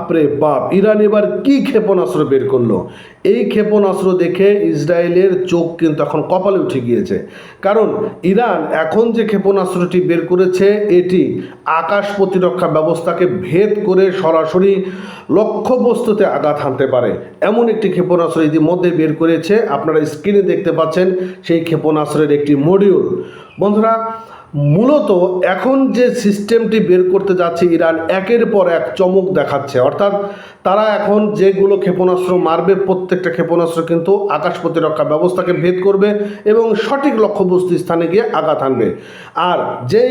বাপরে বাপ, ইরান এবার কি ক্ষেপণাস্ত্র বের করলো। এই ক্ষেপণাস্ত্র দেখে ইসরায়েলের চোখ কিন্তু এখন কপালে উঠে গিয়েছে। কারণ ইরান এখন যে ক্ষেপণাস্ত্রটি বের করেছে এটি আকাশ প্রতিরক্ষা ব্যবস্থাকে ভেদ করে সরাসরি লক্ষ্যবস্তুতে আঘাত হানতে পারে এমন একটি ক্ষেপণাস্ত্র ইতিমধ্যে বের করেছে। আপনারা স্ক্রিনে দেখতে পাচ্ছেন সেই ক্ষেপণাস্ত্রের একটি মডিউল। বন্ধুরা, মূলত এখন যে সিস্টেমটি বের করতে যাচ্ছে ইরান, একের পর এক চমক দেখাচ্ছে। অর্থাৎ তারা এখন যেগুলো ক্ষেপণাস্ত্র মারবে প্রত্যেকটা ক্ষেপণাস্ত্র কিন্তু আকাশ প্রতিরক্ষা ব্যবস্থাকে ভেদ করবে এবং সঠিক লক্ষ্যবস্তু স্থানে গিয়ে আঘাত হানবে। আর যেই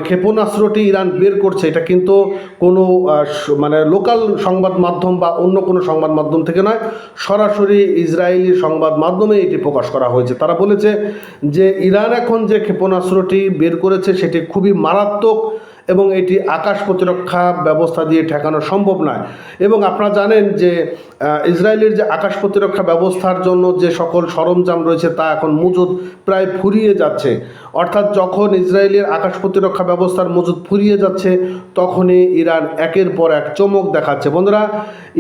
ক্ষেপণাস্ত্রটি ইরান বের করছে এটা কিন্তু কোনো লোকাল সংবাদ মাধ্যম বা অন্য কোনো সংবাদ মাধ্যম থেকে নয়, সরাসরি ইসরায়েলি সংবাদ মাধ্যমে এটি প্রকাশ করা হয়েছে। তারা বলেছে যে ইরান এখন যে ক্ষেপণাস্ত্রটি বের করেছে সেটি খুবই মারাত্মক এবং এটি আকাশ প্রতিরক্ষা ব্যবস্থা দিয়ে ঠেকানো সম্ভব নয়। এবং আপনারা জানেন যে ইসরায়েলের যে আকাশ প্রতিরক্ষা ব্যবস্থার জন্য যে সকল সরঞ্জাম রয়েছে তা এখন মজুদ প্রায় ফুরিয়ে যাচ্ছে। অর্থাৎ যখন ইসরায়েলের আকাশ প্রতিরক্ষা ব্যবস্থার মজুদ ফুরিয়ে যাচ্ছে তখনই ইরান একের পর এক চমক দেখাচ্ছে। বন্ধুরা,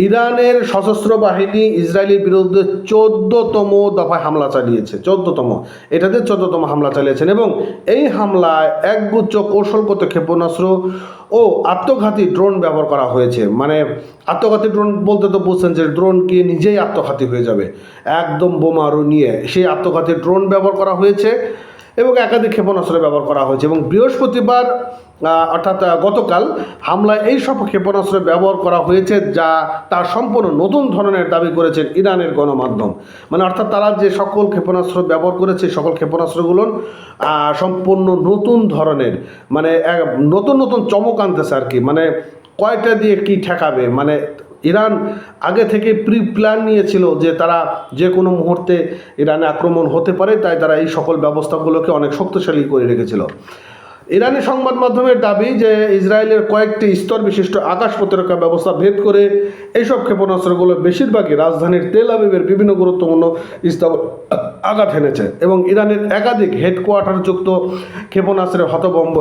ইরানের সশস্ত্র বাহিনী ইসরায়েলের বিরুদ্ধে 14তম দফায় হামলা চালিয়েছে। 14তম, এটাতে 14তম হামলা চালিয়েছেন এবং এই হামলায় একগুচ্ছ কৌশলগত ক্ষেপণাস্ত্র ও আত্মঘাতী ড্রোন ব্যবহার করা হয়েছে। আত্মঘাতী ড্রোন বলতে তো বুঝছেন যে ড্রোন কি নিজেই আত্মঘাতী হয়ে যাবে, একদম বোমারু নিয়ে সেই আত্মঘাতী ড্রোন ব্যবহার করা হয়েছে এবং একাধিক ক্ষেপণাস্ত্র ব্যবহার করা হয়েছে। এবং বৃহস্পতিবার অর্থাৎ গতকাল হামলায় এই সব ক্ষেপণাস্ত্র ব্যবহার করা হয়েছে, যা তার সম্পূর্ণ নতুন ধরনের দাবি করেছেন ইরানের গণমাধ্যম। অর্থাৎ তারা যে সকল ক্ষেপণাস্ত্র ব্যবহার করেছে সকল ক্ষেপণাস্ত্রগুলো সম্পূর্ণ নতুন ধরনের, নতুন নতুন চমক আনতেছে আর কি। কয়টা দিয়ে কি ঠেকাবে, ইরান আগে থেকে প্রি প্ল্যান নিয়েছিল যে তারা যে কোনো মুহূর্তে ইরানে আক্রমণ হতে পারে, তাই তারা এই সকল ব্যবস্থাগুলোকে অনেক শক্তিশালী করে রেখেছিল। ইরানি সংবাদ মাধ্যমের দাবি যে ইসরায়েলের কয়েকটি স্তর বিশিষ্ট আকাশ প্রতিরক্ষা ব্যবস্থা ভেদ করে এইসব ক্ষেপণাস্ত্রগুলো বেশিরভাগই রাজধানীর তেল আবিবের বিভিন্ন গুরুত্বপূর্ণ স্থাপন আঘাত হেনেছে এবং ইরানের একাধিক হেডকোয়ার্টারযুক্ত ক্ষেপণাস্ত্রের হতভম্ব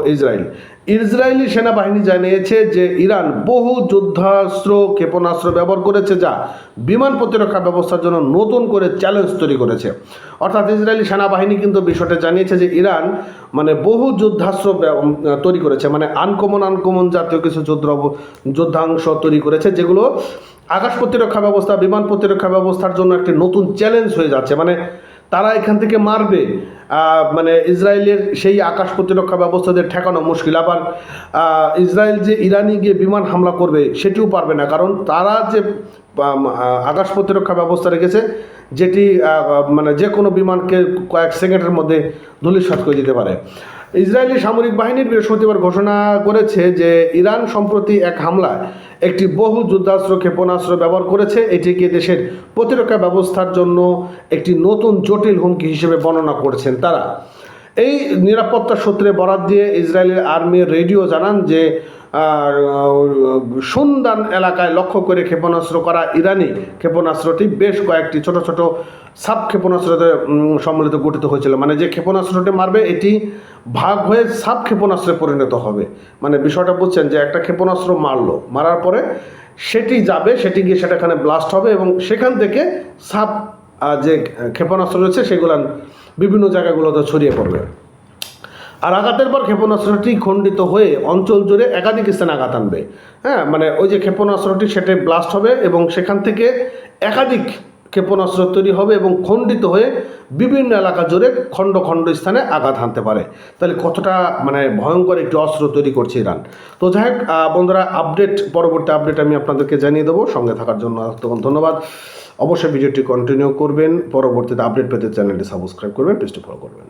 ইসরায়েলি সেনাবাহিনী জানিয়েছে যে ইরান বহু যুদ্ধাস্ত্র ক্ষেপণাস্ত্র ব্যবহার করেছে, যা বিমান প্রতিরক্ষা ব্যবস্থার জন্য নতুন করে চ্যালেঞ্জ তৈরি করেছে। অর্থাৎ ইসরায়েলি সেনাবাহিনী কিন্তু বিষয়টা জানিয়েছে যে ইরান বহু যুদ্ধাস্ত্র তৈরি করেছে, আনকমন জাতীয় কিছু যুদ্ধাংশ তৈরি করেছে, যেগুলো আকাশ প্রতিরক্ষা ব্যবস্থা বিমান প্রতিরক্ষা ব্যবস্থার জন্য একটি নতুন চ্যালেঞ্জ হয়ে যাচ্ছে। তারা এখান থেকে মারবে, ইসরায়েলের সেই আকাশ প্রতিরক্ষা ব্যবস্থাদের ঠেকানো মুশকিল। আবার ইসরায়েল যে ইরানি গিয়ে বিমান হামলা করবে সেটিও পারবে না, কারণ তারা যে আকাশ প্রতিরক্ষা ব্যবস্থা রেখেছে যেটি যে কোনো বিমানকে কয়েক সেকেন্ডের মধ্যে ধূলিসাৎ করে দিতে পারে। ইসরায়েলি সামরিক বাহিনীর বৃহস্পতিবার ঘোষণা করেছে যে ইরান সম্প্রতি এক হামলায় একটি বহু যুদ্ধাস্ত্র ক্ষেপণাস্ত্র ব্যবহার করেছে। এটিকে দেশের প্রতিরক্ষা ব্যবস্থার জন্য একটি নতুন জটিল হুমকি হিসেবে বর্ণনা করছেন তারা। এই নিরাপত্তা সূত্রে বরাত দিয়ে ইসরায়েলের আর্মির রেডিও জানান যে সুনদান এলাকায় লক্ষ্য করে ক্ষেপণাস্ত্র করা ইরানি ক্ষেপণাস্ত্রটি বেশ কয়েকটি ছোট ছোট সাব ক্ষেপণাস্ত্রতে সম্মিলিত গঠিত হয়েছিল। যে ক্ষেপণাস্ত্রটি মারবে এটি ভাগ হয়ে সাব ক্ষেপণাস্ত্রে পরিণত হবে। বিষয়টা বুঝছেন যে একটা ক্ষেপণাস্ত্র মারার পরে সেটি যাবে, সেটি গিয়ে সেটাখানে ব্লাস্ট হবে এবং সেখান থেকে সাব যে ক্ষেপণাস্ত্র রয়েছে সেগুলো বিভিন্ন জায়গাগুলোতে ছড়িয়ে পড়বে। আর আঘাতের পর ক্ষেপণাস্ত্রটি খণ্ডিত হয়ে অঞ্চল জুড়ে একাধিক স্থানে আঘাত আনবে। ওই যে ক্ষেপণাস্ত্রটি সেটা ব্লাস্ট হবে এবং সেখান থেকে একাধিক ক্ষেপণাস্ত্র তৈরি হবে এবং খণ্ডিত হয়ে বিভিন্ন এলাকা জুড়ে খণ্ড খণ্ড স্থানে আঘাত হানতে পারে। তাহলে কতটা ভয়ঙ্কর একটি অস্ত্র তৈরি করছে ইরান। তো যাই হোক বন্ধুরা, পরবর্তী আপডেট আমি আপনাদেরকে জানিয়ে দেবো। সঙ্গে থাকার জন্য তখন ধন্যবাদ। অবশ্যই ভিডিওটি কন্টিনিউ করবেন, পরবর্তীতে আপডেট পেতে চ্যানেলটি সাবস্ক্রাইব করবেন, পেজটি ফলো করবেন।